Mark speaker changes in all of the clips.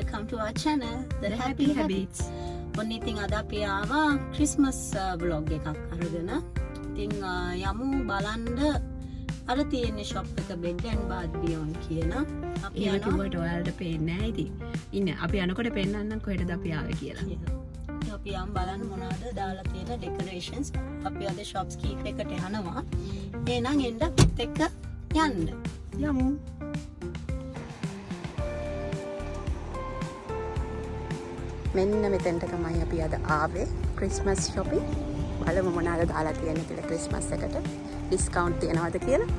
Speaker 1: welcome to our channel The Happy Habits. ඔන්න ඉතින් අද අපි ආවා ක්‍රිස්මස් vlog එකක් අරගෙන. ඉතින් යමු බලන්න අර තියෙන shop එක Bed and Bath Beyond කියන.
Speaker 2: අපි යනවා කිව්වට ඔයාලට පේන්නේ නැහැ ඉතින්. ඉන්න අපි යනකොට පෙන්නන්නම් කොහෙටද අපි ආවේ කියලා.
Speaker 1: අපි යම් බලන්න මොනවද දාලා තියෙන decorations. අපි අද shops කීප එකට යනවා. එහෙනම් එන්න පිට එක යන්න.
Speaker 2: යමු. මෙන්න මෙතෙන්ට තමයි අපි අද ආවේ ක්‍රිස්මස් shopping. බලමු මොනවාද දාලා තියෙන්නේ කියලා ක්‍රිස්මස් එකට. ඩිස්කවුන්ට් තියනවද කියලා.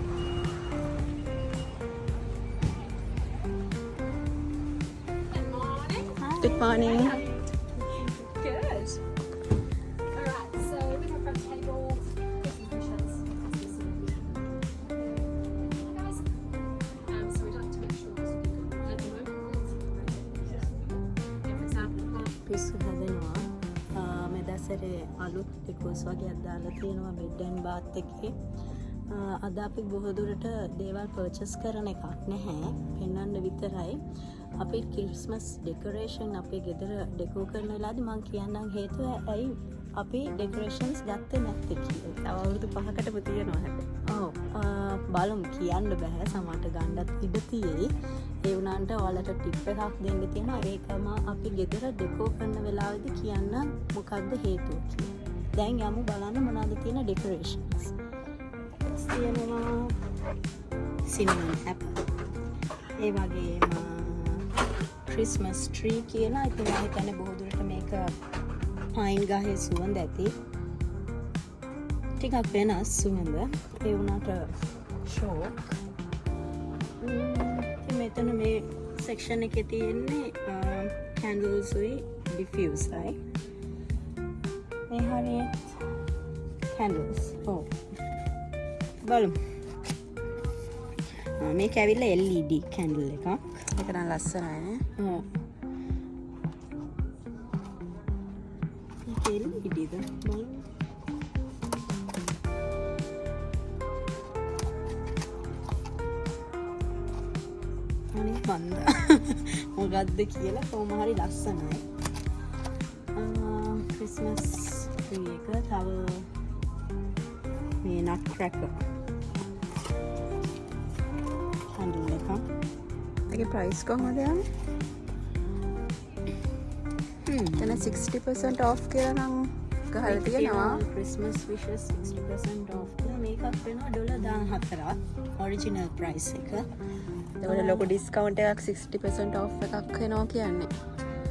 Speaker 2: Good morning.
Speaker 3: Good. Alright, so we have front table, Christmas wishes. Guys, so we'd like to make sure that we can at the moment. For example,
Speaker 1: පිස්සු හැදෙනවා. මෙදසරේ අලුත් ටිකෝස් වගේ අදාලා තියෙනවා Bed and Bath එකේ. අද අපි බොහෝ දුරට දේවල් පර්චේස් කරන එකක් නැහැ. පෙන්වන්න විතරයි. අපි ක්‍රිස්මස් ඩෙකොරේෂන් අපේ ගෙදර ඩෙකෝ කරන වෙලාවදී මම කියන්නම් හේතුව ඇයි අපි ඩෙකොරේෂන්ස් ගත්තේ නැත්තේ කියලා.
Speaker 2: තව අවුරුදු 5කටම තියෙනවා හැබැයි.
Speaker 1: ඔව් බලමු කියන්න බෑ සමහරට ගන්නත් ඉඩ තියෙයි. ඒ වුණාන්ට ඔයාලට ටිප් එකක් දෙන්න තියෙනවා. ඒකම අපි ගෙදර ඩෙකෝ කරන වෙලාවේදී කියන්න මොකක්ද හේතුව කියලා. දැන් යමු බලන්න මොනවද තියෙන ඩෙකොරේෂන්ස්. තියෙනවා සිනමන් ඇපල්. ඒ වගේම ක්‍රිස්මස් ට්‍රී කියලා. ඉතින් මම හිතන්නේ බොහෝ දුරට මේක පයින් ගහේ සුවඳ ඇති. ටිකක් වෙනස් සුවඳ. ඒ වුණාට ෂෝක්. ඉතින් මෙතන මේ සෙක්ෂන් එකේ තියෙන්නේ කැන්ඩල්ස් උයි ඩිෆියුසර්යි. මේ හරියට කැන්ඩල්ස්. ඔව්. බලමු. මේක ඇවිල්ලා LED කැන්ඩල් එකක්.
Speaker 2: ඒක නම් ලස්සනයි නේ.
Speaker 1: ඔව්. මේක LED ද? බලමු. අනේ බන්ද. මොකද්ද කියලා කොහොම හරි ලස්සනයි. ක්‍රිස්මස් ට්‍රී එක තව මේ නට් ක්‍රැකර් කැන්ඩල් එකක්.
Speaker 2: ඒකේ ප්‍රයිස් කොහමද යන්නේ? එතන 60% off කියලා නම් ගහලා තියෙනවා.
Speaker 1: ක්‍රිස්මස් විෂස් 60% off කියලා මේකක් වෙනවා $14ක් ඔරිජිනල් ප්‍රයිස් එක.
Speaker 2: ඒකට ලොකු ඩිස්කවුන්ට් එකක් 60% off එකක් වෙනවා කියන්නේ.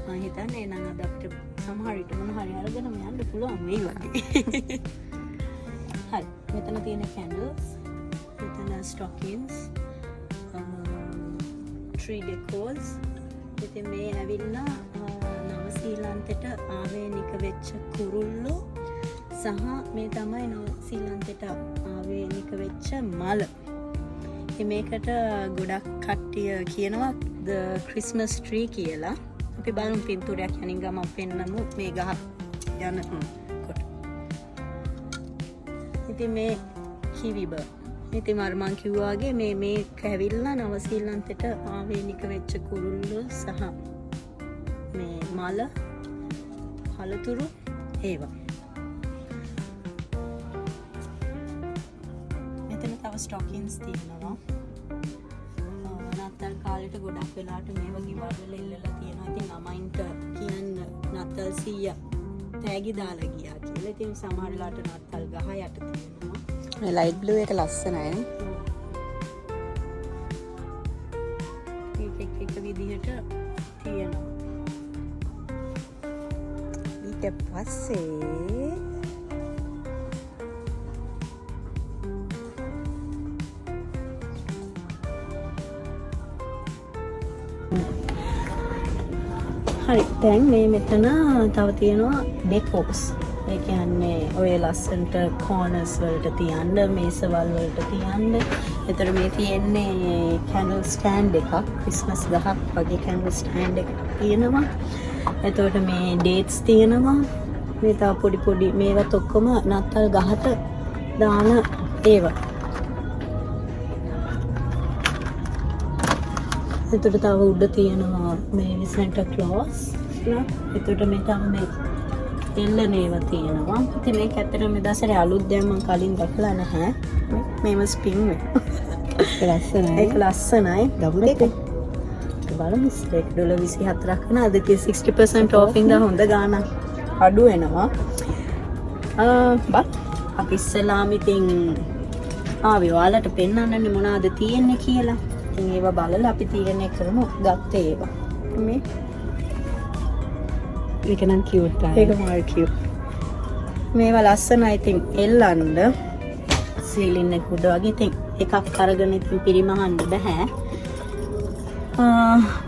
Speaker 1: මම හිතන්නේ නම් අද අපිට සමහර විට මොන හරි අරගෙන යන්න පුළුවන් මේ වගේ. හරි. මෙතන තියෙන candles, මෙතන stockings, tree decors. ඉතින් මේ ඇවිල්ලා නව ශ්‍රීලන්තෙට ආවේනික වෙච්ච කුරුල්ලෝ සහ මේ තමයි නව ශ්‍රීලන්තෙට ආවේනික වෙච්ච මල. ඉතින් මේකට ගොඩක් කට්ටිය කියනවා the Christmas tree කියලා. අපි බලමු පින්තූරයක් යනින් ගම පෙන්නමු මේ ගහ යන කොට. ඉතින් මේ කිවිබ. ඉතින් මම කිව්වා වගේ මේ කැවිල්ලා නව ශ්‍රීලන්තෙට ආවේනික වෙච්ච කුරුල්ලෝ සහ මේ මල හලතුරු ඒවා. මෙතන තව ස්ටොකින්ස් තියෙනවා. නත්තල් කාලෙට ගොඩක් වෙලාට මේ වගේ වල ඉල්ලලා තියෙනවා. ඉතින් ළමයින්ට කියන්න නත්තල් 100 තෑගි දාලා ගියා කියලා. ඉතින් සමහර වෙලාවට නත්තල් ගහ යට තියෙනවා.
Speaker 2: මේ ලයිට් බ්ලූ එක ලස්සනයි නේ.
Speaker 1: එක විදිහට තියෙනවා.
Speaker 2: ඊට පස්සේ
Speaker 1: හරි දැන් මේ මෙතන තව තියෙනවා ඩෙකෝස්. ඒ කියන්නේ ඔය ලස්සනට කෝනර්ස් වලට තියන්න, මේසවල් වලට තියන්න. ඒතර මේ තියෙන්නේ කැන්ඩල් ස්ටෑන්ඩ් එකක්. ක්‍රිස්මස් ගහක් වගේ කැන්ඩල් ස්ටෑන්ඩ් එකක් තියෙනවා. එතකොට මේ ඩේට්ස් තියෙනවා. මේ තව පොඩි පොඩි මේවත් ඔක්කොම නත්තල් ගහට දාන ඒවා. එතකොට තව උඩ තියෙනවා මේ සෙන්ටර් ක්ලෝස් ලා. එතකොට මේ තව මේ එල්ලනේව තියෙනවා. ඉතින් මේක ඇත්තටම මේ දවසේ අලුත් දෙයක් මම කලින් දැකලා නැහැ. මේව ස්පින් වෙනවා. ඒක ලස්සනයි.
Speaker 2: ඩබල් එක.
Speaker 1: බලමු $24 කරන අද 60% off ඉඳ හොඳ ගාණක් අඩු වෙනවා. බත් අපි ඉස්සලාම ඉතින් ආවේ ඔයාලට පෙන්වන්නනේ මොනවද තියෙන්නේ කියලා. ඉතින් ඒවා බලලා අපි තීරණය කරමු ගත්තේ ඒවා. මේ
Speaker 2: ඒක නම් කියුට්
Speaker 1: ඒක මාල් කියුට්. මේවා ලස්සනයි ඉතින් එල්ලන්න සීලින් එක උඩ වගේ ඉතින් එකක් අරගෙන ඉතින් පිරිමහන්න බෑ.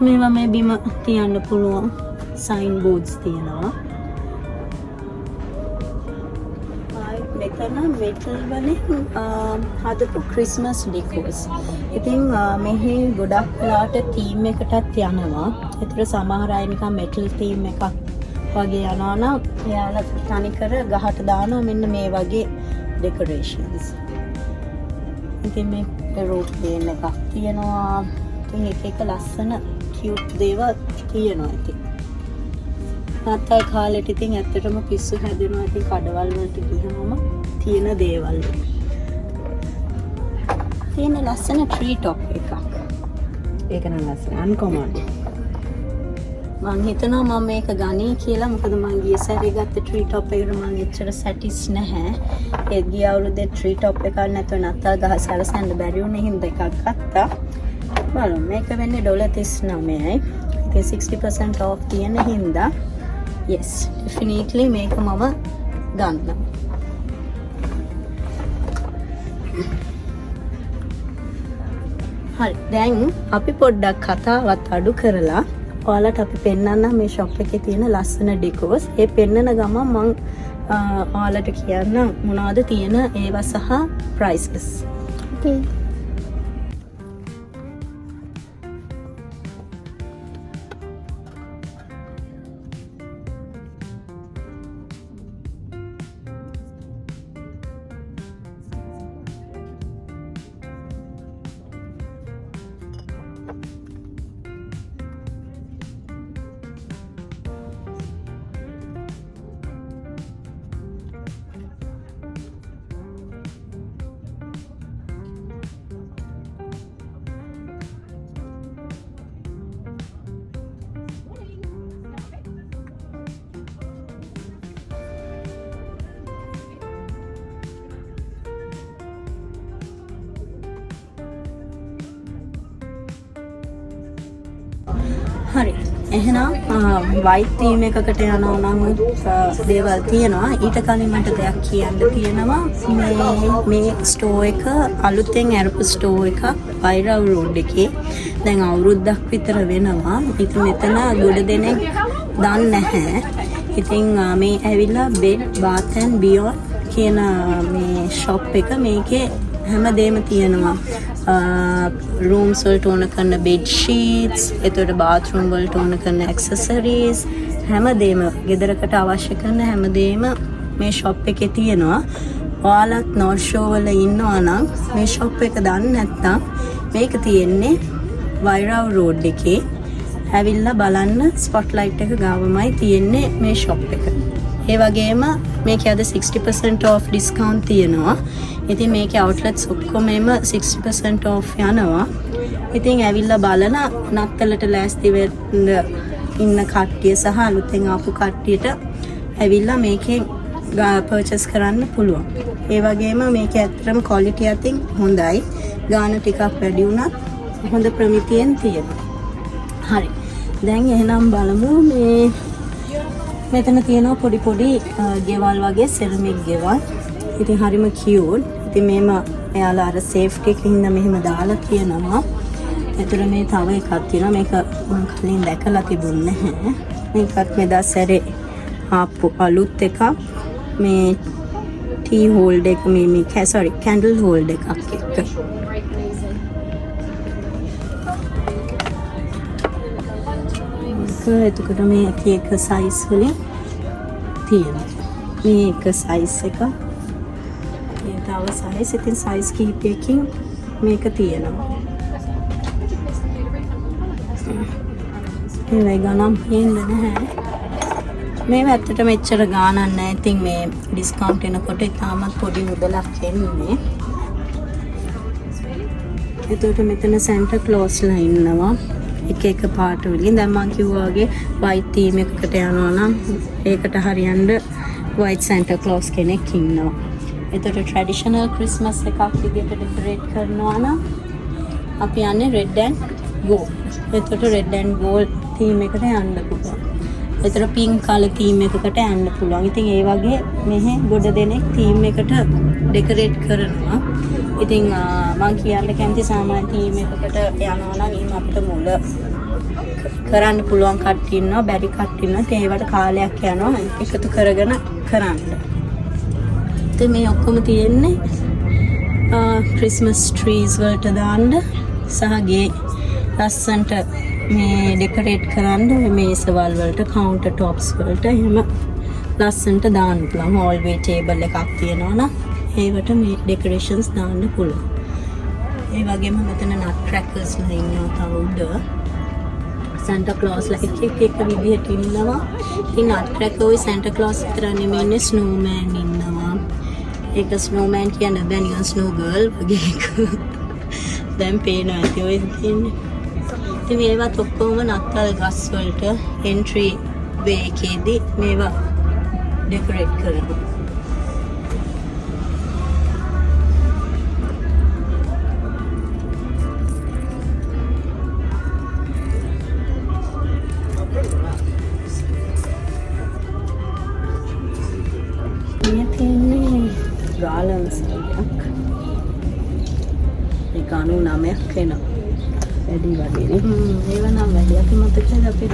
Speaker 1: මේවා මේ බිම තියන්න පුළුවන් සයින් බෝඩ්ස් තියෙනවා. මෙතන මෙටල් වලින් හදපු ක්‍රිස්මස් ඩෙකෝස්. ඉතින් මෙහි ගොඩක් වෙලාට තීම් එකටත් යනවා. ඒතර සමහර අය නිකන් මෙටල් තීම් එකක් වගේ යනවා නම් එයාලා තනිකර ගහට දානවා මෙන්න මේ වගේ ඩෙකොරේෂන්ස්. ඉතින් මේ ඒරෝප්ලේන් එකක් තියෙනවා. ඉතින් එක ලස්සන කියුට් දේවල් තියෙනවා ඉතින්. නැත්තල් කාලෙට ඉතින් ඇත්තටම පිස්සු හැදෙනවා ඉතින් කඩවල් වලට ගිහම තියෙන දේවල්. තියෙන ලස්සන ට්‍රී টොප් එකක්.
Speaker 2: ඒක නම් ලස්සන අන්කොමන්.
Speaker 1: මම හිතනවා මම මේක ගනී කියලා. මොකද මම ගිය සැරේ ගත්ත ට්‍රී টොප් එකට මම එච්චර සැටිස් නැහැ. ඒ ගිය අවුරුද්දේ ට්‍රී টොප් එකක් නැතුව නැත්තල් ගහ සැලසන්න බැරි වුණේ හින්දා එකක් ගත්තා. බලමු මේක වෙන්නේ $39යි. ඒක 60% off තියෙන හින්දා yes definitely මේක මම ගන්නවා. හරි දැන් අපි පොඩ්ඩක් කතාවත් අඩු කරලා ඔයාලට අපි පෙන්නන්න මේ shop එකේ තියෙන ලස්සන ඩෙකෝස්. ඒ පෙන්නන ගමන් මම ඔයාලට කියන්න මොනවද තියෙන ඒවා සහ prices.
Speaker 2: Okay.
Speaker 1: හරි එහෙනම් වයිට් තීම් එකකට යනවා නම් දේවල් තියෙනවා. ඊට කලින් මට දෙයක් කියන්න තියෙනවා. මේ ස්ටෝ එක අලුතෙන් අරපු ස්ටෝ එකක් වයිරව් රෝඩ් එකේ. දැන් අවුරුද්දක් විතර වෙනවා. ඉතින් මෙතන ගොඩ දෙනෙක් දන්නේ නැහැ. ඉතින් මේ ඇවිල්ලා බෙඩ් බාත් ඇන්ඩ් බියොන්ඩ් කියන මේ ෂොප් එක මේකේ හැමදේම තියෙනවා. රූම්ස් වලට ඕන කරන බෙඩ් ෂීට්ස්, එතකොට බාත්රූම් වලට ඕන කරන ඇක්සසරීස්, හැමදේම ගෙදරකට අවශ්‍ය කරන හැමදේම මේ ෂොප් එකේ තියෙනවා. ඔයාලත් නෝර්ත් ෂෝ වල ඉන්නවා නම් මේ ෂොප් එක දන්නේ නැත්නම් මේක තියෙන්නේ වයිරව් රෝඩ් එකේ. ඇවිල්ලා බලන්න ස්පොට්ලයිට් එක ගාවමයි තියෙන්නේ මේ ෂොප් එක. ඒ වගේම මේකේ අද 60% off discount තියෙනවා. ඉතින් මේකේ outlets ඔක්කොම 60% off යනවා. ඉතින් ඇවිල්ලා බලන නත්තලට ලෑස්ති වෙන්න ඉන්න කට්ටිය සහ අලුතෙන් ආපු කට්ටියට ඇවිල්ලා මේකෙන් purchase කරන්න පුළුවන්. ඒ වගේම මේකේ ඇත්තටම quality අතින් හොඳයි. ගාන ටිකක් වැඩි වුණත් හොඳ ප්‍රමිතියෙන් තියෙනවා. හරි. දැන් එහෙනම් බලමු මේ මෙතන තියෙනවා පොඩි පොඩි ගෙවල් වගේ සෙරමික් ගෙවල්. ඉතින් හරිම cute. ඉතින් මේම එයාලා අර සේෆ්ටි එකකින් හින්දා මෙහෙම දාලා තියෙනවා. ඒතර මේ තව එකක් තියෙනවා. මේක මම කලින් දැකලා තිබුණේ නැහැ. මේකත් මෙදා සැරේ ආපු අලුත් එකක්. මේ ටී හෝල්ඩර් එක මේ කැන්ඩල් හෝල්ඩර් එකක් එක්ක. එතකොට මේ එක සයිස් වලින් තියෙනවා. මේ එක සයිස් එක. මේ තව සයිස්. ඉතින් සයිස් කිහිපයකින් මේක තියෙනවා. ඒවයි ගණන් පේන්නේ නැහැ. මේ ඇත්තට මෙච්චර ගාණක් නැහැ. ඉතින් මේ ඩිස්කවුන්ට් එනකොට ඉතාමත් පොඩි මුදලක් එන්නේ. එතකොට මෙතන සැන්ටා ක්ලෝස්ලා ඉන්නවා. එක පාට වලින්. දැන් මම කිව්වා වගේ white theme එකකට යනවා නම් ඒකට හරියන්න white Santa Claus කෙනෙක් ඉන්නවා. එතකොට traditional Christmas එකක් විදිහට decorate කරනවා නම් අපි යන්නේ red and gold. එතකොට red and gold theme එකට යන්න පුළුවන්. එතකොට pink color theme එකකට යන්න පුළුවන්. ඉතින් ඒ වගේ මෙහෙ ගොඩ දෙනෙක් theme එකට decorate කරනවා. ඉතින් මම කියන්න කැමති සාමාන්‍ය theme එකකට යනවා නම් එහෙම අපිට මුල කරන්න පුළුවන් කට්ටිය ඉන්නවා, බැරි කට්ටිය ඉන්නවා. ඉතින් ඒවට කාලයක් යනවා එකතු කරගෙන කරන්න. ඉතින් මේ ඔක්කොම තියෙන්නේ Christmas trees වලට දාන්න සහ ගේ ලස්සන්ට මේ ඩෙකොරේට් කරන්න මේසවල් වලට counter tops වලට එහෙම ලස්සන්ට දාන්න පුළුවන්. hallway table එකක් තියෙනවා නම් ඒවට මේ decorations දාන්න පුළුවන්. ඒ වගේම මෙතන nut crackers ලා ඉන්නවා තව උඩ. Santa Claus ලා එක විදිහට ඉන්නවා. ඉතින් nut cracker ඔය Santa Claus විතර නෙමෙයි ඉන්නේ, snowman ඉන්නවා. ඒක snowman කියන බෑ නිකන් snow girl වගේ එක. දැන් පේනවා ඇති ඔය තියෙන්නේ. ඉතින් මේවත් ඔක්කොම නත්තල් ගස් වලට entry way එකේදී මේවා decorate කරනවා. garlands එකක්. ඒක 99ක් වෙනවා. වැඩි වගේ නේ. ඒව නම් වැඩි. අපි මතකද අපි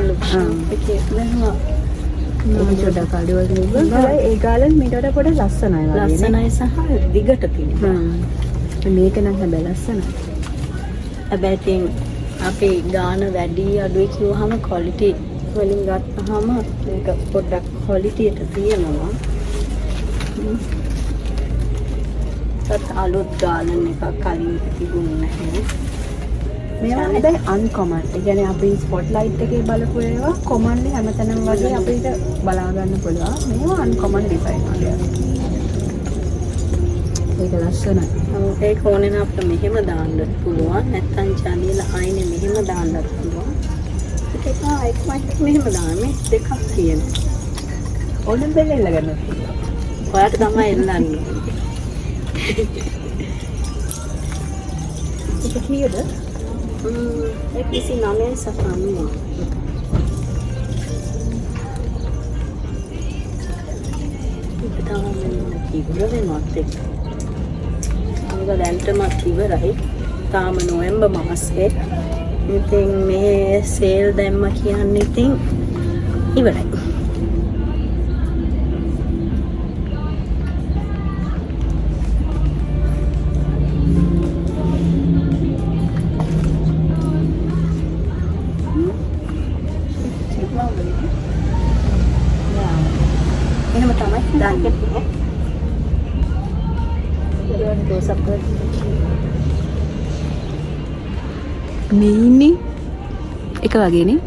Speaker 1: එකේ දැනුවා. ඒක චොඩක් අඩි වගේ නෙවෙයි.
Speaker 2: ඒ garland මීට වඩා පොඩ්ඩක් ලස්සනයි වගේ.
Speaker 1: ලස්සනයි සහ දිගට තියෙනවා.
Speaker 2: මේක නම් හැබැයි ලස්සනයි.
Speaker 1: හැබැයි ඉතින් අපි ගාන වැඩි අඩුයි කිව්වහම quality වලින් ගත්තාම මේක පොඩ්ඩක් quality එකට තියෙනවා. අලුත් ගාලන් එකක් කලින් තිබුණේ නැහැ.
Speaker 2: මේවා හැබැයි අන්කොමන්. ඒ කියන්නේ අපි ස්පොට්ලයිට් එකේ බලපු ඒවා කොමන් හැමතැනම වගේ අපිට බලා ගන්න පුළුවන්. මේවා අන්කොමන් ඩිසයින් වගේ. ඒක ලස්සනයි.
Speaker 1: ඒක ඕනේ නම් අපිට මෙහෙම දාන්න පුළුවන්. නැත්තම් ජනේල ආයිනේ මෙහෙම දාන්නත් පුළුවන්. ඒක මෙහෙම දාන්නේ දෙකක් තියෙනවා.
Speaker 2: ඕනෙන් බෙල්ල එල්ල ගන්න.
Speaker 1: ඔයාට තමයි එල්ලන්නේ.
Speaker 2: ඒක කීයද?
Speaker 1: ඒක 29 සහ 90. ඒක තමයි කිව්ව වෙනවත් එක්ක. ඒක දැන්ටමත් ඉවරයි. තාම නොවැම්බර් මාසේ. ඉතින් මේ සේල් දැම්ම කියන්නේ ඉතින් ඉවරයි. එහෙම තමයි දාන්නේ. ඒකට දෝසක්
Speaker 2: මේ ඉන්නේ එක වගේ නේ.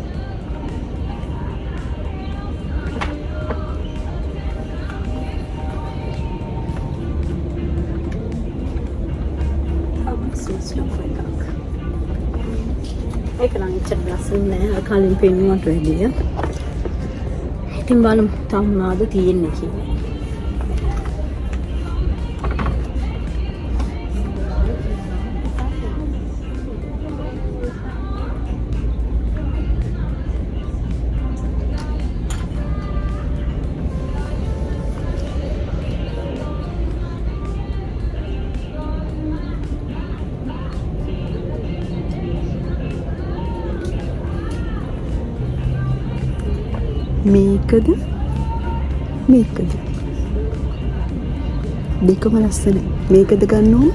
Speaker 1: ඒක නම් ඉච්චර ලස්සන නෑ. කලින් පෙන්නුවට වැඩිය. ඉතින් බලමු තාම මොනවද තියෙන්නේ කියලා.
Speaker 2: මේකද මේකද දෙකම ලස්සනයි. මේකද ගන්න ඕන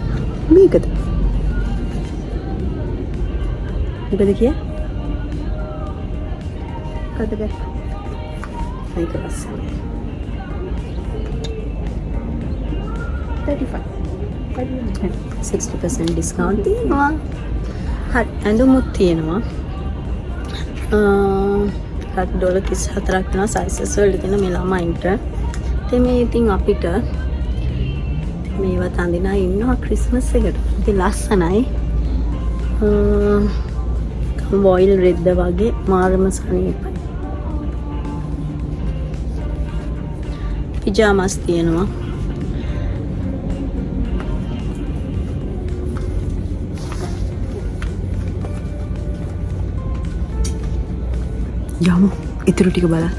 Speaker 2: මේකද
Speaker 1: මොකද කිය?
Speaker 2: කද ගන්න
Speaker 1: මේක ලස්සනයි.
Speaker 2: 35
Speaker 1: 60% ඩිස්කවුන්ට් තියෙනවා. හරි ඇඳුමුත් තියෙනවා. $34ක් වෙනවා සයිසස් වලට තියෙන මේ ළමයින්ට. ඉතින් මේ ඉතින් අපිට මේවත් අඳිනා ඉන්නවා ක්‍රිස්මස් එකට. ඉතින් ලස්සනයි. වොයිල් රෙද්ද වගේ මාරම සනීපයි. පිජාමස් තියෙනවා.
Speaker 2: යමු ඉතුරු ටික බලන්න.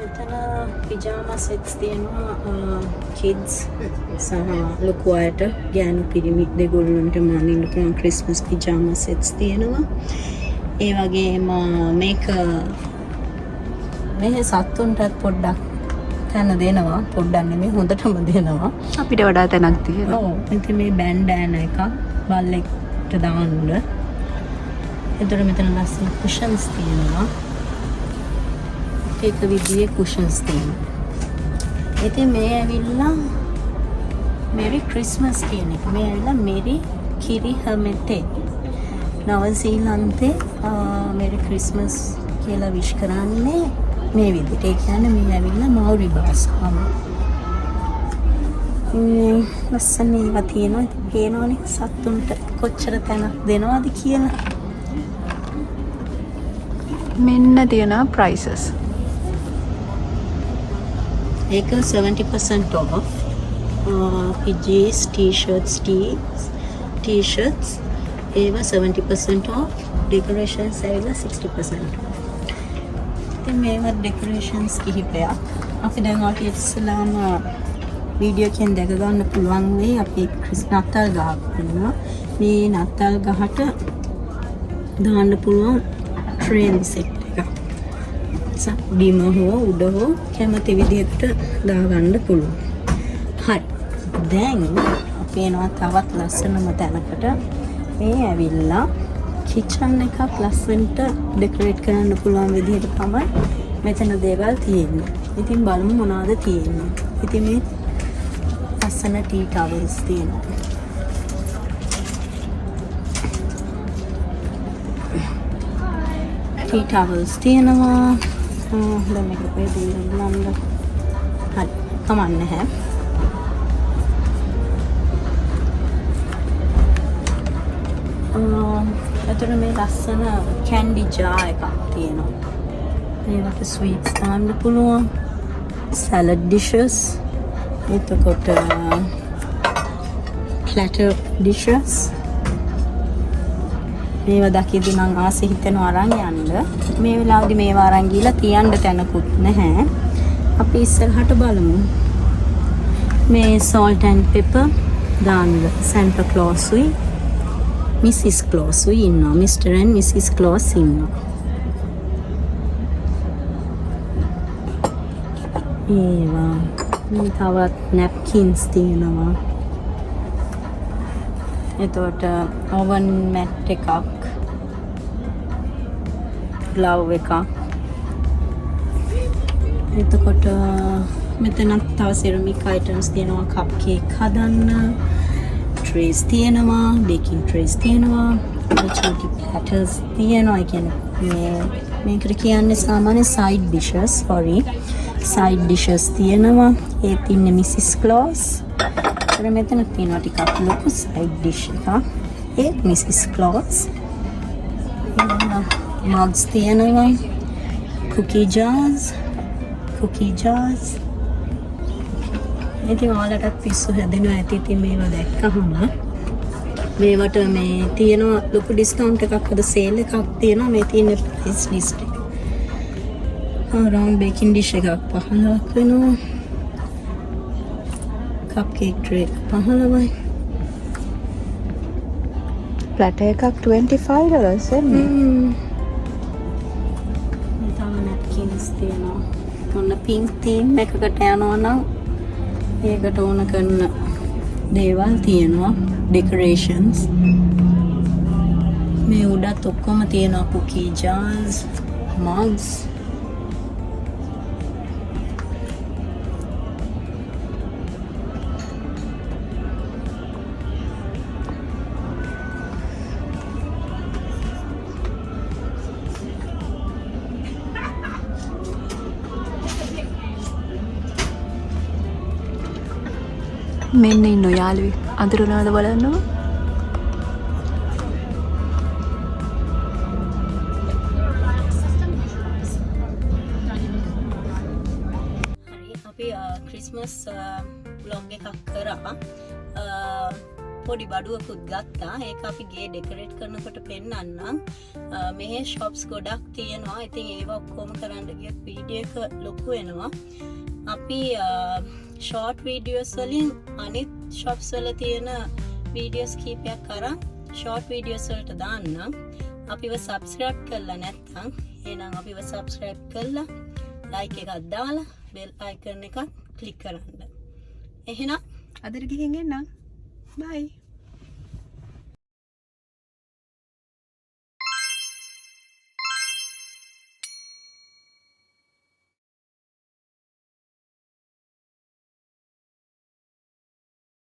Speaker 1: මෙතන පිජාමා සෙට්ස් තියෙනවා කිඩ්ස් සහ ලොකු අයට ගෑනු පිරිමි දෙගොල්ලන්ට මනින්න පුළුවන් ක්‍රිස්මස් පිජාමා සෙට්ස් තියෙනවා. ඒ වගේම මේක මේ සත්තුන්ටත් පොඩ්ඩක් තැන දෙනවා. පොඩ්ඩක් නෙමෙයි හොඳටම දෙනවා.
Speaker 2: අපිට වඩා තැනක් තියෙනවා.
Speaker 1: ඔව්. ඉතින් මේ බෑන්ඩෑන එකක් බල්ලෙක්ට දාන්න. එතකොට මෙතන ලස්සන කුෂන්ස් තියෙනවා. එක විදිහේ කුෂන්ස් තියෙනවා. ඉතින් මේ ඇවිල්ලා මෙරි ක්‍රිස්මස් කියන එක. මේ ඇවිල්ලා මෙරි කිරි හැමතේ. නවසීලන්තේ මෙරි ක්‍රිස්මස් කියලා විශ් කරන්නේ මේ විදිහට. ඒ කියන්නේ මේ ඇවිල්ලා මවුරි භාෂාවම. ලස්සන ඒවා තියෙනවා. ඉතින් පේනවනේ සත්තුන්ට කොච්චර තැනක් දෙනවද කියලා.
Speaker 2: මෙන්න තියෙන prices.
Speaker 1: ඒක 70% off. PJs, t-shirts, t-shirts ඒවා 70% off. Decorations ඇවිල්ලා 60% off. ඉතින් මේවා decorations කිහිපයක්. අපි දැන් ඔයාලට ඉස්සලාම වීඩියෝ එකෙන් දැක ගන්න පුළුවන් වෙයි. අපි නත්තල් ගහක් කරනවා. මේ නත්තල් ගහට දාන්න පුළුවන් ට්‍රේන් සෙට් එක. බිම හෝ උඩ හෝ කැමති විදිහකට දාගන්න පුළුවන්. හරි. දැන් අපි එනවා තවත් ලස්සනම තැනකට. මේ ඇවිල්ලා කිචන් එකක් ලස්සනට ඩෙකොරේට් කරන්න පුළුවන් විදිහට තමයි මෙතන දේවල් තියෙන්නේ. ඉතින් බලමු මොනවද තියෙන්නේ. ඉතින් මේ ලස්සන ටී ටවල්ස් තියෙනවා. ටී ටවල්ස් තියෙනවා. දැන් මේක දෙන්න හරි කමක් නැහැ. එතකොට මේ ලස්සන කැන්ඩි ජා එකක් තියෙනවා. මේකට ස්වීට්ස් දාන්න පුළුවන්. Salad dishes. එතකොට ප්ලැටර් ඩිෂස්. මේවා දකිද්දි නම් ආසෙ හිතෙනවා අරන් යන්න. මේ වෙලාවේදී මේවා අරන් ගිහලා තියන්න තැනකුත් නැහැ. අපි ඉස්සරහට බලමු. මේ salt and pepper දාන්න Santa Claus උයි Mrs. Claus උයි ඉන්නවා. Mr. and Mrs. Claus ඉන්නවා. ඒවා මේ තවත් napkins තියෙනවා. එතකොට oven mat එකක්, glove එකක්. එතකොට මෙතනත් තව ceramic items තියෙනවා. cup cake හදන්න trays තියෙනවා, baking trays තියෙනවා. චූටි ප්ලැටර්ස් තියෙනවා. ඒ කියන්නේ මේකට කියන්නේ සාමාන්‍ය සයිඩ් ඩිෂස්. සයිඩ් ඩිෂස් තියෙනවා. ඒත් ඉන්නේ මිසිස් ක්ලෝස්. ඒතර මෙතන තියෙනවා ටිකක් ලොකු සයිඩ් ඩිෂ් එකක්. ඒත් මිසිස් ක්ලෝස්. මග්ස් තියෙනවා. cookie jars. ඉතින් ඔයාලටත් පිස්සු හැදෙනවා ඇති. ඉතින් මේවා දැක්කහම මේවට මේ තියෙනවා ලොකු ඩිස්කවුන්ට් එකක්. අද සේල් එකක් තියෙනවා. මේ තියෙන ප්‍රයිස් ලිස්ට් එක. රවුන්ඩ් බේකින් ඩිෂ් එකක් 15ක් වෙනවා. කප් කේක් ට්‍රේ 15යි.
Speaker 2: ප්ලැටර් එකක් $25 එන්නේ.
Speaker 1: තව නැප්කින්ස් තියෙනවා. ඔන්න පින්ක් තීම් එකකට යනවා නම් ඒකට ඕන කරන දේවල් තියෙනවා. ඩෙකොරේෂන්ස්. මේ උඩත් ඔක්කොම තියෙනවා cookie jars, mugs.
Speaker 2: මෙන්න ඉන්න යාළුවි අඳුරනවද බලන්නකො.
Speaker 1: අපි ක්‍රිස්මස් බ්ලොග් එකක් කරා. පොඩි බඩුවකුත් ගත්තා. ඒක අපි ගේ ඩෙකොරේට් කරනකොට පෙන්නන්නම්. මෙහේ ෂොප්ස් ගොඩක් තියෙනවා. ඉතින් ඒවා ඔක්කොම කරන්න ගියොත් වීඩියෝ එක ලොකු වෙනවා. අපි ෂෝට් වීඩියෝස් වලින් අනිත් ෂොප්ස් වල තියෙන වීඩියෝස් කීපයක් අරන් ෂෝට් වීඩියෝස් වලට දාන්නම්. අපිව සබ්ස්ක්‍රයිබ් කරලා නැත්නම් එහෙනම් අපිව සබ්ස්ක්‍රයිබ් කරලා ලයික් එකක් දාලා බෙල් අයිකන් එකත් ක්ලික් කරන්න. එහෙනම්
Speaker 2: අදට ගිහින් එන්නම්. බයි.